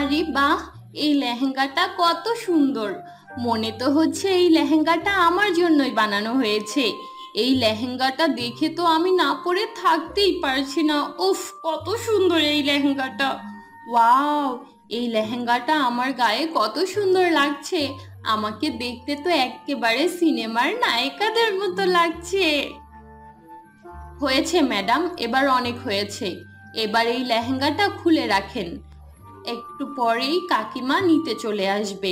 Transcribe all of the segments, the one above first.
আরে বাহ, এই লেহেঙ্গাটা কত সুন্দর। মনে তো হচ্ছে এই লেহেঙ্গাটা আমার জন্যই বানানো হয়েছে। এই লেহেঙ্গাটা দেখে তো আমি না পরে থাকতেই পারছি না। উফ, কত সুন্দর এই লেহেঙ্গাটা। ওয়াও, এই লেহেঙ্গাটা আমার গায়ে কত সুন্দর লাগছে। আমাকে দেখতে তো একেবারে সিনেমার নায়িকাদের মতো লাগছে। হয়েছে ম্যাডাম, এবার অনেক হয়েছে। এবার এই লেহেঙ্গাটা খুলে রাখেন। একটু পরেই কাকিমা নিতে চলে আসবে।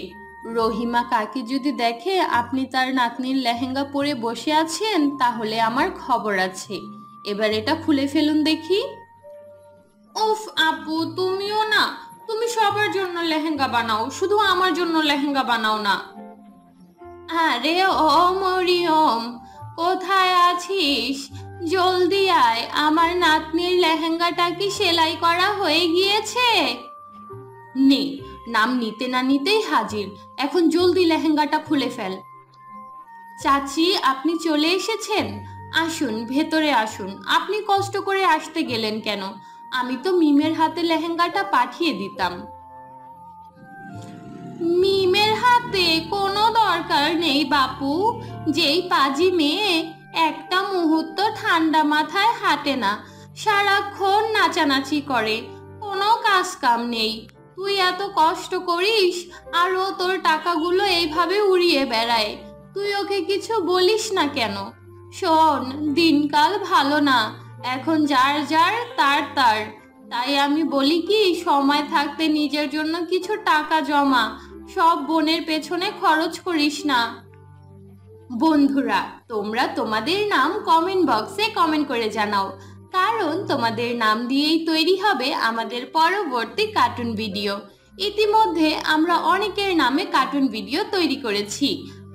রহিমা কাকি যদি দেখে আপনি তার নাতনির লেহেঙ্গা পরে বসে আছেন, তাহলে আমার খবর আছে। এবার এটা খুলে ফেলুন দেখি। উফ আপু, তুমিও না। তুমি সবার জন্য লেহেঙ্গা বানাও, শুধু আমার জন্য লেহেঙ্গা বানাও না। আরে ও মরিয়ম, কোথায় আছিস? জলদি আয়, আমার নাতনির লেহেঙ্গাটা কি সেলাই করা হয়ে গিয়েছে? নে, নাম নিতে না নিতেই হাজির। এখন জলদি লেহেঙ্গাটা খুলে ফেল। চাচি, আপনি চলে এসেছেন? আসুন, ভেতরে আসুন। আপনি কষ্ট করে আসতে গেলেন কেন? আমি তো মিমের হাতে লেহেঙ্গাটা পাঠিয়ে দিতাম। মিমের হাতে কোনো দরকার নেই বাপু। যেই পাজি মেয়ে একটা মুহূর্ত ঠান্ডা মাথায় হাঁটে না, সারাক্ষণ নাচানাচি করে, কোনো কাজ কাম নেই। তুই এত কষ্ট করিস আর ও তোর টাকাগুলো এইভাবে উড়িয়ে বেড়ায়। তুই ওকে কিছু বলিস না কেন? শোন, দিনকাল ভালো না, এখন যার যার তার তার। তাই আমি বলি কি, সময় থাকতে নিজের জন্য কিছু টাকা জমা। সব বোনের পেছনে খরচ করিস না। বন্ধুরা, তোমরা তোমাদের নাম কমেন্ট বক্সে কমেন্ট করে জানাও, কারণ তোমাদের নাম দিয়েই তৈরি হবে আমাদের পরবর্তী কার্টুন ভিডিও। ইতিমধ্যে আমরা অনেকের নামে কার্টুন ভিডিও তৈরি করেছি,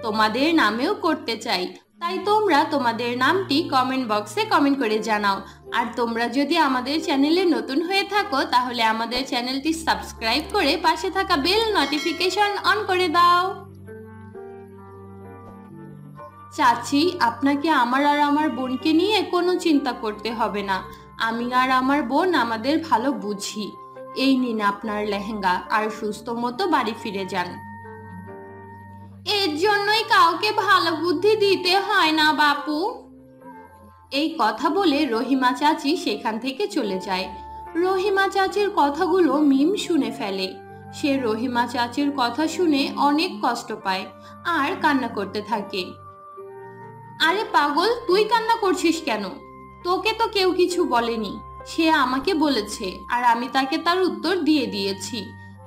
তোমাদের নামেও করতে চাই। তাই তোমরা তোমাদের নামটি কমেন্ট বক্সে কমেন্ট করে জানাও। আর তোমরা যদি আমাদের চ্যানেলে নতুন হয়ে থাকো, তাহলে আমাদের চ্যানেলটি সাবস্ক্রাইব করে পাশে থাকা বেল নোটিফিকেশন অন করে দাও। চাচি, আপনাকে আমার আর আমার বোনকে নিয়ে কোনো চিন্তা করতে হবে না। আমি আর আমার বোন আমাদের ভালো বুঝি। এই নিন আপনার লেহেঙ্গা, আর সুস্থ মতো বাড়ি ফিরে যান। এর জন্যই কাউকে ভালো বুদ্ধি দিতে হয় না বাপু। এই কথা বলে রহিমা চাচি সেখান থেকে চলে যায়। রহিমা চাচির কথাগুলো মিম শুনে ফেলে। সে রহিমা চাচির কথা শুনে অনেক কষ্ট পায় আর কান্না করতে থাকে। আরে পাগল, তুই কান্না করছিস কেন? তোকে তো কেউ কিছু বলেনি। সে আমাকে বলেছে আর আমি তাকে তার উত্তর দিয়ে দিয়েছি।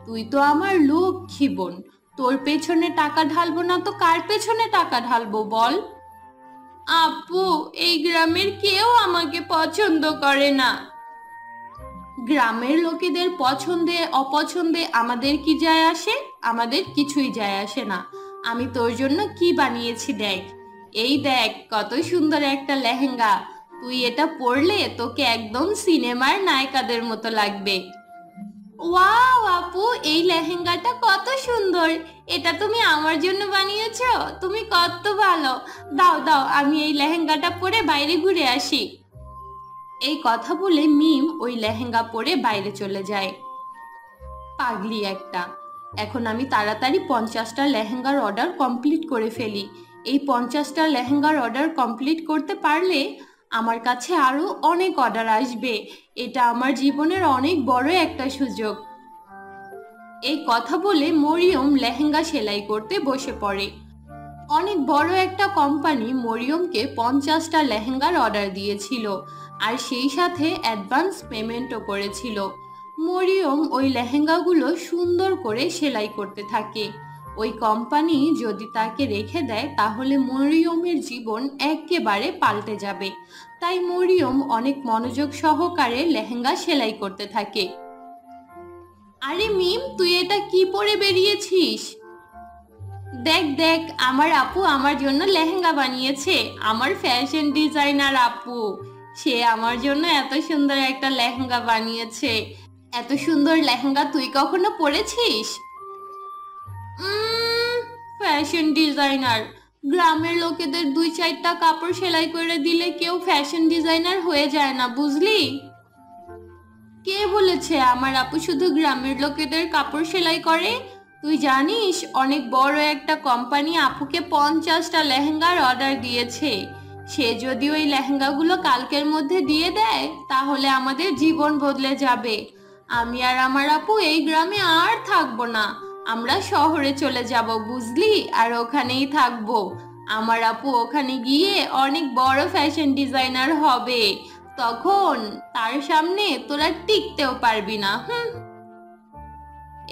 তুই তো আমার লক্ষ্মী বোন। তোর পেছনে টাকা ঢালবো না তো কার পেছনে টাকা ঢালবো বল? আপু, এই গ্রামের কেউ আমাকে পছন্দ করে না। গ্রামের লোকেদের পছন্দে অপছন্দে আমাদের কি যায় আসে? আমাদের কিছুই যায় আসে না। আমি তোর জন্য কি বানিয়েছি দেখ। এই দেখ, কত সুন্দর একটা লেহেঙ্গা। তুই এটা পরলে তোকে একদম সিনেমার নায়িকাদের মতো লাগবে। ওয়াও আপু, এই লেহেঙ্গাটা কত সুন্দর। এটা তুমি আমার জন্য বানিয়েছো? তুমি কত ভালো। দাও দাও, আমি এই লেহেঙ্গাটা পরে বাইরে ঘুরে আসি। এই কথা বলে মিম ওই লেহেঙ্গা পরে বাইরে চলে যায়। পাগলি একটা। এখন আমি তাড়াতাড়ি 50টা লেহেঙ্গার অর্ডার কমপ্লিট করে ফেলি। এই 50টা লেহেঙ্গার অর্ডার কমপ্লিট করতে পারলে আমার কাছে আরো অনেক অর্ডার আসবে। এটা আমার জীবনের অনেক বড় একটা সুযোগ। এই কথা বলে মরিয়ম লেহেঙ্গা সেলাই করতে বসে পড়ে। অনেক বড় একটা কোম্পানি মরিয়মকে 50টা লেহেঙ্গার অর্ডার দিয়েছিল, আর সেই সাথে অ্যাডভান্স পেমেন্টও করেছিল। মরিয়ম ওই লেহেঙ্গাগুলো সুন্দর করে সেলাই করতে থাকে। ওই কোম্পানি যদি তাকে রেখে দেয়, তাহলে মরিয়মের জীবন একেবারে পাল্টে যাবে। তাই মরিয়ম অনেক মনোযোগ সহকারে লেহেঙ্গা সেলাই করতে থাকে। আরে মিম, তুই এটা কি পরে বেরিয়েছিস? দেখ দেখ, আমার আপু আমার জন্য লেহেঙ্গা বানিয়েছে। আমার ফ্যাশন ডিজাইনার আপু, সে আমার জন্য এত সুন্দর একটা লেহেঙ্গা বানিয়েছে। এত সুন্দর লেহেঙ্গা তুই কখনো পরেছিস? Fashion designer? গ্রামের লোকেদের 2-4টা কাপড় সেলাই করে দিলে কেউ ফ্যাশন ডিজাইনার হয়ে যায় না, বুঝলি? কে বলেছে আমার আপু শুধু গ্রামের লোকেদের কাপড় সেলাই করে? তুই জানিস অনেক বড় একটা কোম্পানি আপুকে 50টা লেহেঙ্গার অর্ডার দিয়েছে। সে যদি ওই লেহেঙ্গাগুলো কালকের মধ্যে দিয়ে দেয় তাহলে আমাদের জীবন বদলে যাবে। আমি আর আমার আপু এই গ্রামে আর থাকবো না। আমরা শহরে চলে যাব বুঝলি, আর ওখানেই থাকবো। আমার আপু ওখানে গিয়ে অনেক বড় ফ্যাশন ডিজাইনার হবে। তখন তার সামনে তোরা টিকতেও পারবি না।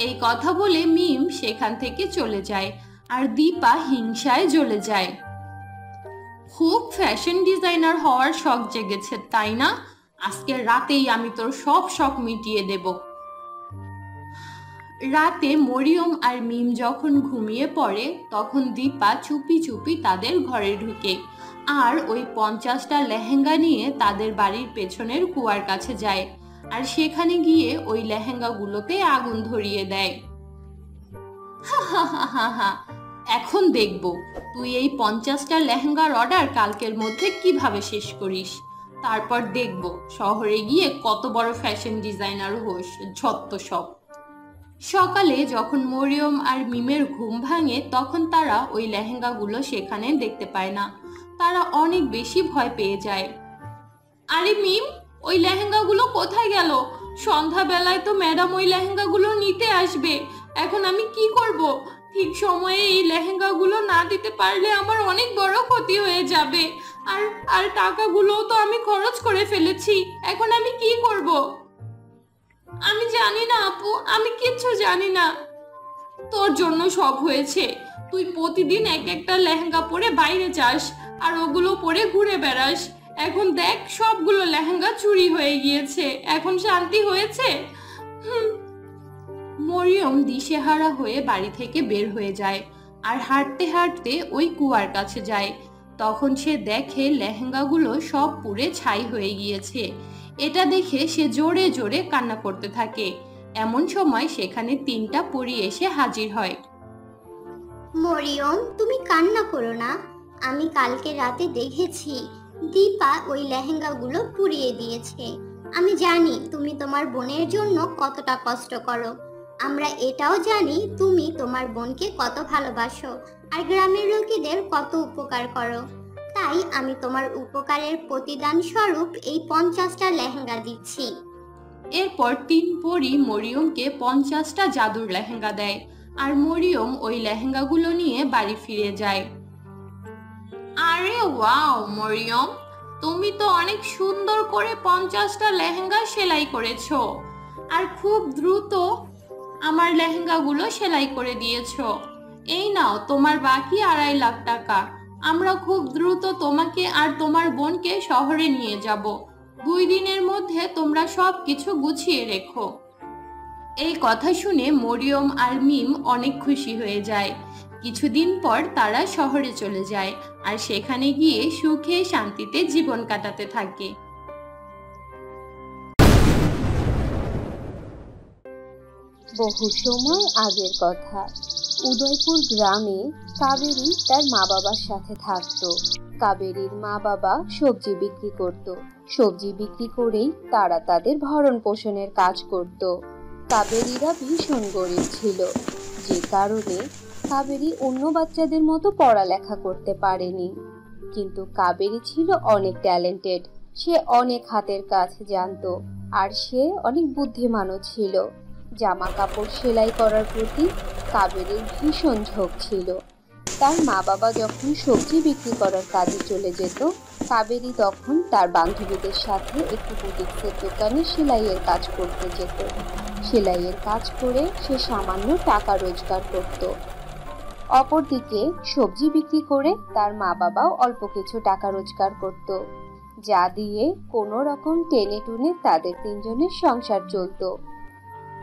এই কথা বলে মিম সেখান থেকে চলে যায় আর দীপা হিংসায় জ্বলে যায়। খুব ফ্যাশন ডিজাইনার হওয়ার শখ জেগেছে তাই না? আজকে রাতেই আমি তোর সব শখ মিটিয়ে দেব। রাতে মরিয়ম আর মিম যখন ঘুমিয়ে পড়ে তখন দীপা চুপি চুপি তাদের ঘরে ঢুকে আর ওই 50টা লেহেঙ্গা নিয়ে তাদের বাড়ির পেছনের কুয়ার কাছে যায় আর সেখানে গিয়ে ওই লেহেঙ্গাগুলোতে আগুন ধরিয়ে দেয়। এখন দেখব তুই এই 50টা লেহেঙ্গার অর্ডার কালকের মধ্যে কিভাবে শেষ করিস। তারপর দেখব শহরে গিয়ে কত বড় ফ্যাশন ডিজাইনার হোস, যত সব। সকালে যখন মরিয়ম আর মিমের ঘুম ভাঙে তখন তারা ওই লেহেঙ্গাগুলো সেখানে দেখতে পায় না। তারা অনেক বেশি ভয় পেয়ে যায়। আরে মিম, ওই লেহেঙ্গাগুলো কোথায় গেল? সন্ধ্যাবেলায় তো ম্যাডাম ওই লেহেঙ্গাগুলো নিতে আসবে। এখন আমি কি করব? ঠিক সময়ে এই লেহেঙ্গাগুলো না দিতে পারলে আমার অনেক বড় ক্ষতি হয়ে যাবে। আর আর টাকাগুলোও তো আমি খরচ করে ফেলেছি। এখন আমি কি করব? আমি জানি না আপু, আমি কিচ্ছু জানি না। তোর জন্য সব হয়েছে। তুই প্রতিদিন এক একটা লেহেঙ্গা পরে বাইরে যাস আর ওগুলো পরে ঘুরে বেড়াস। এখন দেখ সবগুলো লেহেঙ্গা চুরি হয়ে গিয়েছে। এখন শান্তি হয়েছে? মরিয়ম দিশেহারা হয়ে বাড়ি থেকে বের হয়ে যায় আর হাঁটতে হাঁটতে ওই কুয়ার কাছে যায়। তখন সে দেখে লেহেঙ্গাগুলো সব পুড়ে ছাই হয়ে গিয়েছে। এটা দেখে সে জোরে জোরে কান্না করতে থাকে। এমন সময় সেখানে 3টা পরী এসে হাজির হয়। মরিয়ম, তুমি কান্না করো না। আমি কালকে রাতে দেখেছি দীপা ওই লেহেঙ্গাগুলো পুড়িয়ে দিয়েছে। আমি জানি তুমি তোমার বোনের জন্য কতটা কষ্ট করো। আমরা এটাও জানি তুমি তোমার বোনকে কত ভালোবাসো আর গ্রামের লোকেদের কত উপকার করো। তাই আমি তোমার উপকারের প্রতিদান স্বরূপ এই 50টা লেহেঙ্গা দিচ্ছি। এরপর 3 পরী মরিয়মকে 50টা জাদুর লেহেঙ্গা দেয় আর মরিয়ম ওই লেহেঙ্গাগুলো নিয়ে বাড়ি ফিরে যায়। আরে ওয়াও মরিয়ম, তুমি তো অনেক সুন্দর করে 50টা লেহেঙ্গা সেলাই করেছো আর খুব দ্রুত আমার লেহেঙ্গাগুলো সেলাই করে দিয়েছো। এই নাও তোমার বাকি 2.5 লাখ টাকা। আমরা খুব দ্রুত তোমাকে আর তোমার বোনকে শহরে নিয়ে যাব। 2 দিনের মধ্যে তোমরা সব কিছু গুছিয়ে রেখো। এই কথা শুনে মরিয়ম আর মিম অনেক খুশি হয়ে যায়। কিছুদিন পর তারা শহরে চলে যায় আর সেখানে গিয়ে সুখে শান্তিতে জীবন কাটাতে থাকে। বহু সময় আগের কথা, উদয়পুর গ্রামে কাবেরী তার মা বাবার সাথে থাকতো। কাবেরীর মা বাবা সবজি বিক্রি করত। সবজি বিক্রি করেই তারা তাদের ভরণ পোষণের কাজ করত। কাবেরীরা ভীষণ গরিব ছিল, যে কারণে কাবেরী অন্য বাচ্চাদের মতো পড়ালেখা করতে পারেনি। কিন্তু কাবেরী ছিল অনেক ট্যালেন্টেড। সে অনেক হাতের কাজ জানতো আর সে অনেক বুদ্ধিমানও ছিল। জামা কাপড় সেলাই করার প্রতি কাবেরীর ভীষণ ঝোঁক ছিল। তার মা বাবা যখন সবজি বিক্রি করার কাজে চলে যেত, কাবেরী তখন তার বান্ধবীদের সাথে একটি বুটিক্সের দোকানে সেলাইয়ের কাজ করতে যেত। সেলাইয়ের কাজ করে সে সামান্য টাকা রোজগার করত। অপরদিকে সবজি বিক্রি করে তার মা বাবাও অল্প কিছু টাকা রোজগার করত, যা দিয়ে কোনো রকম টেনে টুনে তাদের 3 জনের সংসার চলত।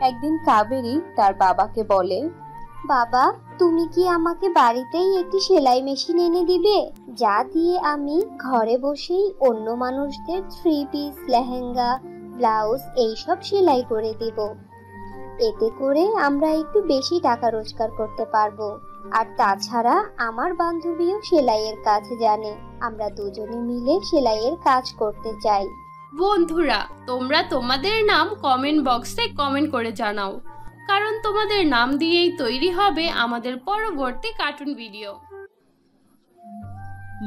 একদিন কাবেরী তার বাবাকে বলে, বাবা, তুমি কি আমাকে বাড়িতেই একটি সেলাই মেশিন এনে দিবে, যা দিয়ে আমি ঘরে বসেই অন্য মানুষদের 3 পিস, লেহেঙ্গা, ব্লাউজ এইসব সেলাই করে দিব। এতে করে আমরা একটু বেশি টাকা রোজগার করতে পারবো। আর তাছাড়া আমার বান্ধবীও সেলাইয়ের কাজ জানে। আমরা দুজনে মিলে সেলাইয়ের কাজ করতে চাই। বন্ধুরা, তোমরা তোমাদের নাম কমেন্ট বক্সে কমেন্ট করে জানাও, কারণ তোমাদের নাম দিয়েই তৈরি হবে আমাদের পরবর্তী কার্টুন ভিডিও।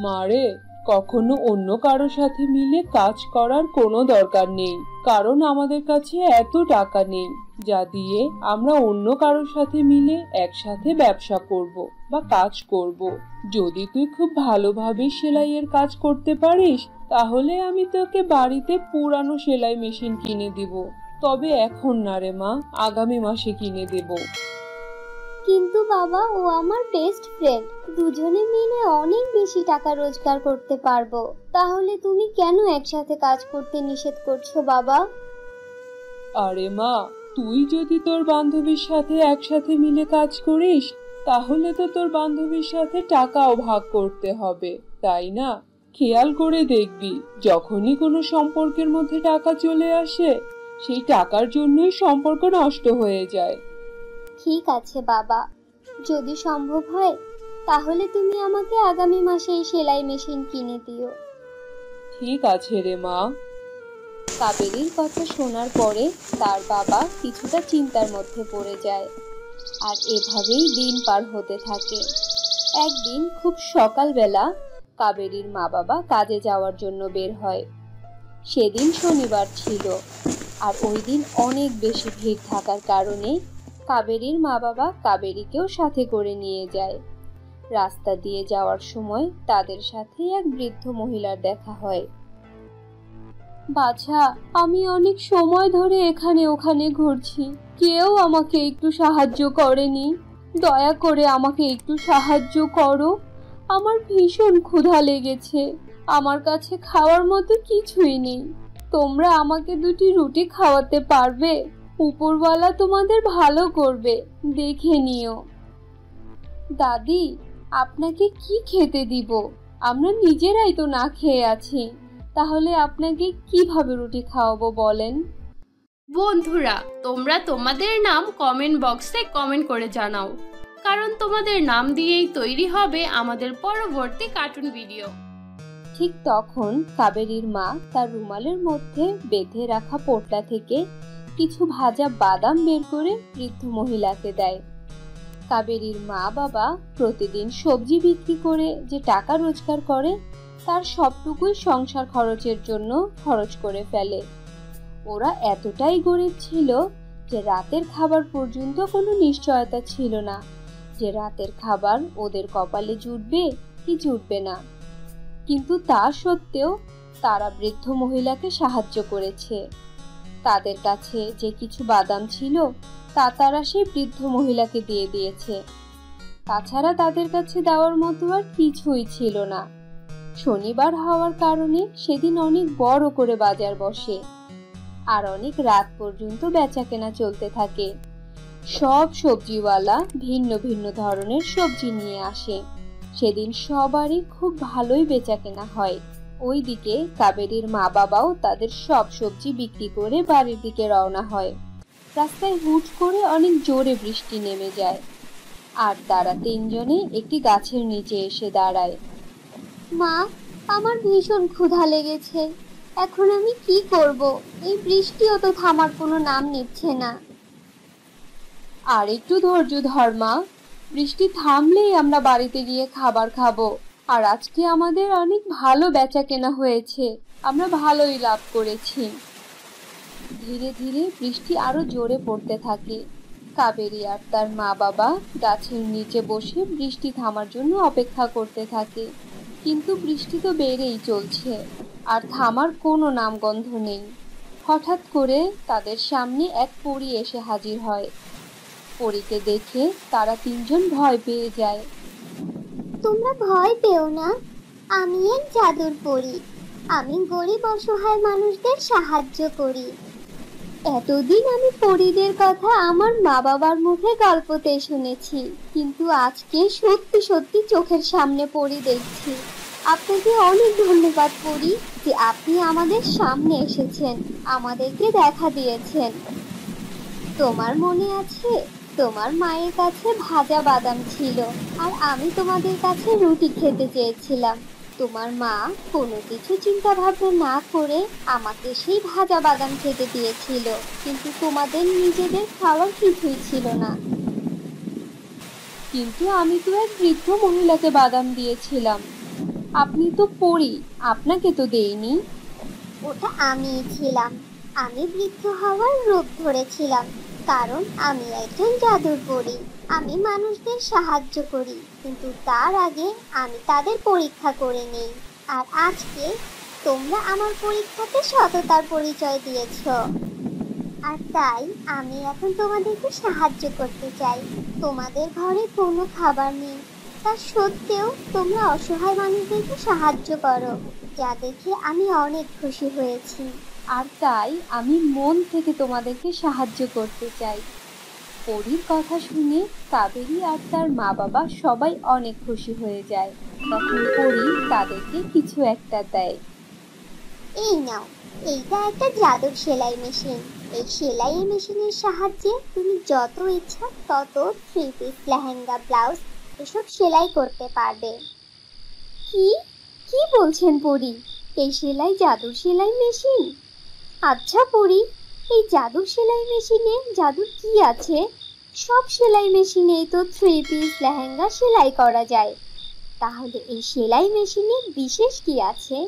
মারে, কখনো অন্য কারো সাথে মিলে কাজ করার কোনো দরকার নেই, কারণ আমাদের কাছে এত টাকা নেই যা দিয়ে আমরা অন্য কারোর সাথে মিলে একসাথে ব্যবসা করব বা কাজ করব। যদি তুই খুব ভালোভাবে সেলাইয়ের কাজ করতে পারিস তাহলে আমি তোকে বাড়িতে পুরানো সেলাই মেশিন কিনে দিব। তবে এখন না রে মা, আগামী মাসে কিনে দেব। কিন্তু বাবা, ও আমার বেস্ট ফ্রেন্ড, দুজনে মিলে অনেক বেশি টাকা রোজগার করতে পারবো। তাহলে তুমি কেন একসাথে কাজ করতে নিষেধ করছো বাবা? আরে মা, তুই যদি তোর বান্ধবীর সাথে একসাথে মিলে কাজ করিস তাহলে তো তোর বান্ধবীর সাথে টাকাও ভাগ করতে হবে, তাই না? খেয়াল করে দেখবি, যখনই কোনো সম্পর্কের মধ্যে টাকা চলে আসে সেই টাকার জন্যই সম্পর্ক নষ্ট হয়ে যায়। ঠিক আছে বাবা, যদি সম্ভব হয় তাহলে তুমি আমাকে আগামী মাসে এই সেলাই মেশিন কিনে দিও। ঠিক আছে রে মা। কাবেরীর কথা শোনার পরে তার বাবা কিছুটা চিন্তার মধ্যে পড়ে যায়, আর এভাবেই দিন পার হতে থাকে। একদিন খুব সকালবেলা কাবেরীর মা বাবা কাজে যাওয়ার জন্য বের হয়। সেদিন শনিবার ছিল, আর ওই দিন অনেক বেশি ভিড় থাকার কারণে কাবেরীর মা বাবা কাবেরীকেও সাথে করে নিয়ে যায়। রাস্তা দিয়ে যাওয়ার সময় তাদের সাথে এক বৃদ্ধ মহিলার দেখা হয়। বাছা, আমি অনেক সময় ধরে এখানে ওখানে ঘুরছি, কেউ আমাকে একটু সাহায্য করেনি। দয়া করে আমাকে একটু সাহায্য করো, আমার ভীষণ ক্ষুধা লেগেছে, আমার কাছে খাওয়ার মতো কিছুই নেই। তোমরা আমাকে দুটি রুটি খাওয়াতে পারবে? উপরওয়ালা তোমাদের ভালো করবে, দেখে নিও। দাদি, আপনাকে কি খেতে দিব? আমরা নিজেরাই তো না খেয়ে আছি, তাহলে আপনাকে কিভাবে রুটি খাওয়াবো বলেন? বন্ধুরা, তোমরা তোমাদের নাম কমেন্ট বক্সে কমেন্ট করে জানাও, কারণ তোমাদের নাম দিয়েই তৈরি হবে আমাদের পরবর্তী কার্টুন ভিডিও। ঠিক তখন কাবেরীর মা তার রুমালের মধ্যে বেঁধে রাখা পোটলা থেকে কিছু ভাজা বাদাম বের করে বৃদ্ধ মহিলাকে দেয়। কাবেরীর মা বাবা প্রতিদিন সবজি বিক্রি করে যে টাকা রোজগার করে তার সবটুকুই সংসার খরচের জন্য খরচ করে ফেলে। ওরা এতটাই গরিব ছিল যে রাতের খাবার পর্যন্ত কোনো নিশ্চয়তা ছিল না যে রাতের খাবার ওদের কপালে জুটবে কি জুটবে না। কিন্তু তা সত্ত্বেও তারা বৃদ্ধ মহিলাকে সাহায্য করেছে। তাদের কাছে যে কিছু বাদাম ছিল তা তারা সেই বৃদ্ধ মহিলাকে দিয়ে দিয়েছে। তাছাড়া তাদের কাছে দেওয়ার মতো আর কিছুই ছিল না। শনিবার হওয়ার কারণে সেদিন অনেক বড় করে বাজার বসে, আর অনেক রাত পর্যন্ত বেচাকেনা চলতে থাকে। সব সবজিওয়ালা ভিন্ন ভিন্ন ধরনের সবজি নিয়ে আসে। সেদিন সবারই খুব ভালোই বেচাকেনা হয়। ওইদিকে কাবেরীর মা বাবাও তাদের সব সবজি বিক্রি করে বাড়ির দিকে রওনা হয়। রাস্তায় হুট করে অনেক জোরে বৃষ্টি নেমে যায়, আর তারা তিনজনে একটি গাছের নিচে এসে দাঁড়ায়। মা, আমার ভীষণ ক্ষুধা লেগেছে, এখন আমি কি করব? এই বৃষ্টিও তো থামার কোনো নাম নিচ্ছে না। আর একটু ধৈর্য ধর মা, বৃষ্টি থামলেই আমরা বাড়িতে গিয়ে খাবার খাবো। আর আজকে আমাদের অনেক ভালো বেচাকেনা হয়েছে, আমরা ভালোই লাভ করেছি। ধীরে ধীরে বৃষ্টি আরো জোরে পড়তে থাকে। কাবেরী আর তার মা বাবা গাছের নিচে বসে বৃষ্টি থামার জন্য অপেক্ষা করতে থাকে, কিন্তু বৃষ্টি তো বেড়েই চলছে আর থামার কোনো নামগন্ধ নেই। হঠাৎ করে তাদের সামনে এক পরী এসে হাজির হয়। পরীকে দেখে তারা তিনজন ভয় পেয়ে যায়। তোমরা ভয় পেও না, আমি এক জাদুর পরী। আমি গরিব অসহায় মানুষদের সাহায্য করি। এতদিন আমি পরীদের কথা আমার মা বাবার মুখে গল্পতে শুনেছি, কিন্তু আজকে সত্যি সত্যি চোখের সামনে পরী দেখছি। আপনাকে অনেক ধন্যবাদ পরী, যে আপনি আমাদের সামনে এসেছেন, আমাদেরকে দেখা দিয়েছেন। তোমার মনে আছে, তোমার মায়ের কাছে ভাজা বাদাম ছিল আর আমি তোমাদের কাছে রুটি খেতে চেয়েছিলাম। তোমার মা কোনো কিছু চিন্তা ভাবনা না করে আমাকে সেই ভাজা বাদাম খেতে দিয়েছিল, কিন্তু তোমাদের নিজেদের খাওয়ার কিছুই ছিল না। কিন্তু আমি তো এক বৃদ্ধ মহিলাকে বাদাম দিয়েছিলাম। আপনি তো পড়ি, আপনাকে তো দেইনি। ওটা আমিই ছিলাম। আমি বৃদ্ধ হওয়ার রূপ ধরেছিলাম, কারণ আমি একজন জাদুর পরী। আমি মানুষদের সাহায্য করি, কিন্তু তার আগে আমি তাদের পরীক্ষা করে নেই। আর আজকে তোমরা আমার পরীক্ষাতে সততার পরিচয় দিয়েছো, আর তাই আমি এখন তোমাদেরকে সাহায্য করতে চাই। তোমাদের ঘরে কোনো খাবার নেই, তা সত্ত্বেও তোমরা অসহায় মানুষদেরকে সাহায্য করো, যা দেখে আমি অনেক খুশি হয়েছি। আর তাই আমি মন থেকে তোমাদেরকে সাহায্য করতে চাই। পরীর কথা শুনে কাবেরী আর তার মা বাবা সবাই অনেক খুশি হয়ে যায়। তখন পরী তাদেরকে কিছু একটা দেয়। এই নাও, এইটা একটা জাদুর সেলাই মেশিন। এই সেলাই মেশিনের সাহায্যে তুমি যত ইচ্ছা তত 3 পিস লেহেঙ্গা, ব্লাউজ এসব সেলাই করতে পারবে। কি কি বলছেন পরী? এই সেলাই জাদুর সেলাই মেশিন? আচ্ছা পরী, এই জাদুর সেলাই মেশিনে জাদুর কি আছে? সব সেলাই মেশিনেই তো 3 পিস লেহেঙ্গা সেলাই করা যায়, তাহলে এই সেলাই মেশিনে বিশেষ কি আছে?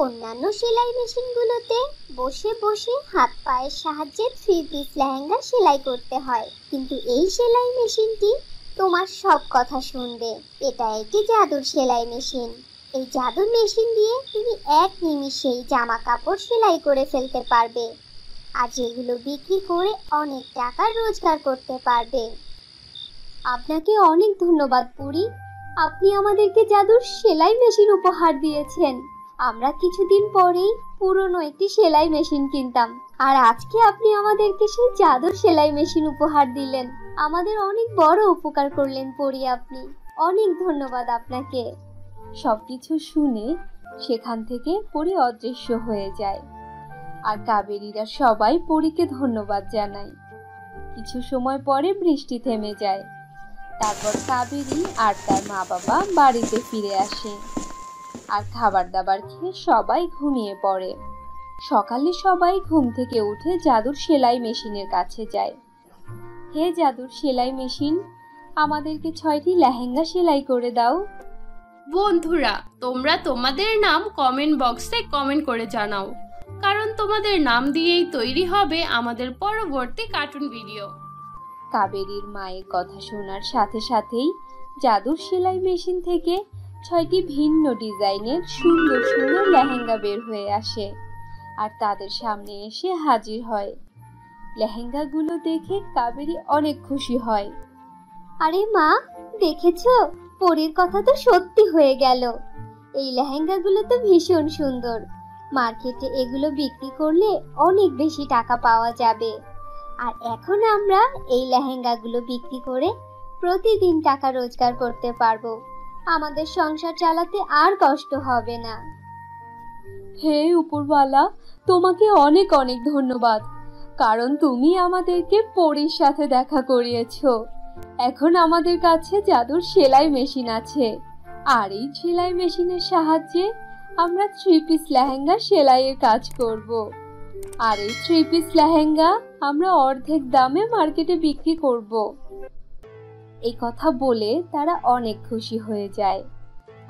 অন্যান্য সেলাই মেশিনগুলোতে বসে বসে হাত পায়ের সাহায্যে 3 পিস লেহেঙ্গা সেলাই করতে হয়, কিন্তু এই সেলাই মেশিনটি তোমার সব কথা শুনবে। এটা একটি জাদুর সেলাই মেশিন। এই জাদুর মেশিন দিয়ে তুমি এক নিমিষেই জামা কাপড় সেলাই করে ফেলতে পারবে, আর যেগুলো বিক্রি করে অনেক টাকা রোজগার করতে পারবে। আপনাকে অনেক ধন্যবাদ পরী, আপনি আমাদেরকে জাদুর সেলাই মেশিন উপহার দিয়েছেন। আমরা কিছুদিন পরেই পুরনো একটি সেলাই মেশিন কিনতাম, আর আজকে আপনি আমাদেরকে সেই জাদুর সেলাই মেশিন উপহার দিলেন। আমাদের অনেক বড় উপকার করলেন পরী, আপনি অনেক ধন্যবাদ আপনাকে। সবকিছু শুনে সেখান থেকে পরী অদৃশ্য হয়ে যায়, আর কাবেরীরা সবাই পরীকে ধন্যবাদ জানায়। কিছু সময় পরে বৃষ্টি থেমে যায়। তারপর কাবেরী আর তার মা বাবা বাড়িতে ফিরে আসে, আর খাবার দাবার খেয়ে সবাই ঘুমিয়ে পড়ে। সকালে সবাই ঘুম থেকে উঠে জাদুর সেলাই মেশিনের কাছে যায়। হে জাদুর সেলাই মেশিন, আমাদেরকে 6টি লেহেঙ্গা সেলাই করে দাও। বন্ধুরা, তোমরা তোমাদের নাম কমেন্ট বক্সে কমেন্ট করে জানাও, কারণ তোমাদের নাম দিয়েই তৈরি হবে আমাদের পরবর্তী কার্টুন ভিডিও। কাবেরীর মায়ের কথা শোনার সাথে সাথেই জাদুর সেলাই মেশিন থেকে 6টি ভিন্ন ডিজাইনের সুন্দর সুন্দর লেহেঙ্গা বের হয়ে আসে, আর তাদের সামনে এসে হাজির হয়। লেহেঙ্গাগুলো দেখে কাবেরী অনেক খুশি হয়। আরে মা, দেখেছো, পরীর কথা তো সত্যি হয়ে গেল। এই লেহেঙ্গাগুলো তো ভীষণ সুন্দর। মার্কেটে এগুলো বিক্রি করলে অনেক বেশি টাকা পাওয়া যাবে, আর এখন আমরা এই লেহেঙ্গাগুলো বিক্রি করে প্রতিদিন টাকা রোজগার করতে পারবো। আমাদের সংসার চালাতে আর কষ্ট হবে না। হে উপরওয়ালা, তোমাকে অনেক অনেক ধন্যবাদ, কারণ তুমি আমাদেরকে পরীর সাথে দেখা করিয়েছো। এখন আমাদের কাছে জাদুর সেলাই মেশিন আছে, আর এই সেলাই মেশিনের সাহায্যে আমরা 3 পিস লেহেঙ্গা সেলাইয়ের কাজ করব। আর এই 3 পিস লেহেঙ্গা আমরা অর্ধেক দামে মার্কেটে বিক্রি করব। এই কথা বলে তারা অনেক খুশি হয়ে যায়।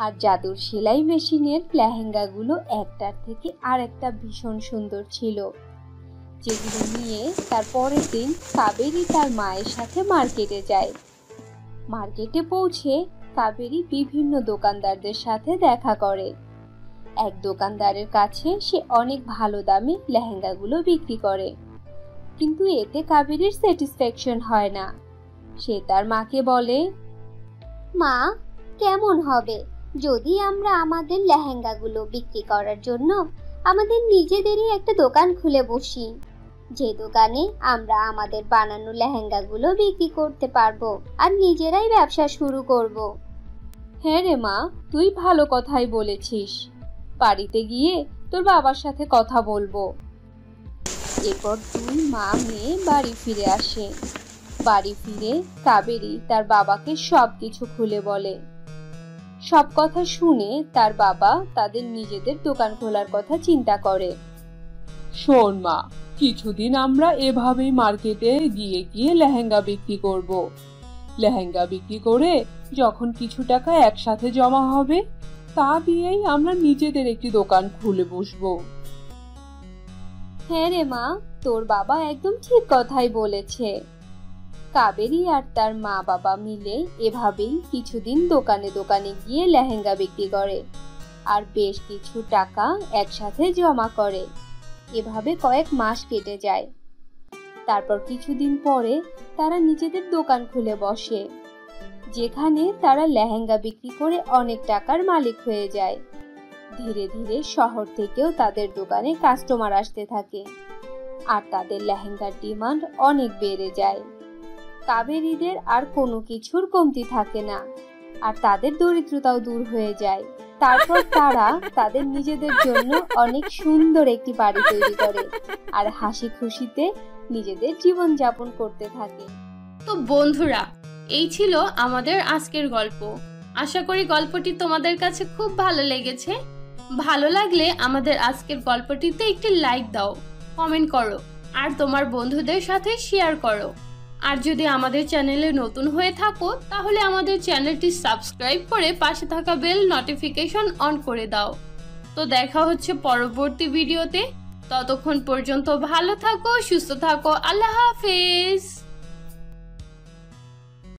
আর জাদুর সেলাই মেশিনের লেহেঙ্গাগুলো একটার থেকে আরেকটা ভীষণ সুন্দর ছিল, যেগুলো নিয়ে তার পরের দিন কাবেরী তার মায়ের সাথে মার্কেটে যায়। মার্কেটে পৌঁছে কাবেরী বিভিন্ন দোকানদারদের সাথে দেখা করে। এক দোকানদারের কাছে সে অনেক ভালো দামে লেহেঙ্গাগুলো বিক্রি করে, কিন্তু এতে কাবেরীর স্যাটিসফ্যাকশন হয় না। সে তার মাকে বলে, মা, কেমন হবে যদি আমরা আমাদের লেহেঙ্গাগুলো বিক্রি করার জন্য আমাদের নিজেদেরই একটা দোকান খুলে বসি, যে দোকানে আমরা আমাদের বানানো লেহেঙ্গাগুলো বিক্রি করতে পারবো আর নিজেরাই ব্যবসা শুরু করব। হ্যাঁ রে মা, তুই ভালো কথাই বলেছিস। বাড়িতে গিয়ে তোর বাবার সাথে কথা বলবো। এরপর 2 মা মেয়ে বাড়ি ফিরে আসে। বাড়ি ফিরে কাবেরী তার বাবাকে সবকিছু খুলে বলে। সব কথা শুনে তার বাবা তাদের নিজেদের দোকান খোলার কথা চিন্তা করে। শোন মা, কিছুদিন আমরা এভাবেই মার্কেটে গিয়ে গিয়ে লেহেঙ্গা বিক্রি করব। লেহেঙ্গা বিক্রি করে যখন কিছু টাকা একসাথে জমা হবে তা দিয়েই আমরা নিজেদের একটি দোকান খুলে বসবো। হ্যাঁ রে মা, তোর বাবা একদম ঠিক কথাই বলেছে। কাবেরী আর তার মা বাবা মিলে এভাবেই কিছুদিন দোকানে দোকানে গিয়ে লেহেঙ্গা বিক্রি করে আর বেশ কিছু টাকা একসাথে জমা করে। এভাবে কয়েক মাস কেটে যায়। তারপর কিছুদিন পরে তারা নিজেদের দোকান খুলে বসে, যেখানে তারা লেহেঙ্গা বিক্রি করে অনেক টাকার মালিক হয়ে যায়। ধীরে ধীরে শহর থেকেও তাদের দোকানে কাস্টমার আসতে থাকে আর তাদের লেহেঙ্গার ডিমান্ড অনেক বেড়ে যায়। কাবেরীদের আর কোনো কিছুর কমতি থাকে না আর তাদের দরিদ্রতাও দূর হয়ে যায়। তারপর তারা তাদের নিজেদের জন্য অনেক সুন্দর একটি বাড়ি তৈরি করে আর হাসি খুশিতে নিজেদের জীবন যাপন করতে থাকে। তো বন্ধুরা, এই ছিল আমাদের আজকের গল্প। আশা করি গল্পটি তোমাদের কাছে খুব ভালো লেগেছে। ভালো লাগলে আমাদের আজকের গল্পটিতে একটি লাইক দাও, কমেন্ট করো আর তোমার বন্ধুদের সাথে শেয়ার করো। আর যদি আমাদের চ্যানেলে নতুন হয়ে থাকো তাহলে আমাদের চ্যানেলটি সাবস্ক্রাইব করে পাশে থাকা বেল নোটিফিকেশন অন করে দাও। তো দেখা হচ্ছে পরবর্তী ভিডিওতে। ততক্ষণ পর্যন্ত ভালো থাকো, সুস্থ থাকো। আল্লাহ হাফেজ।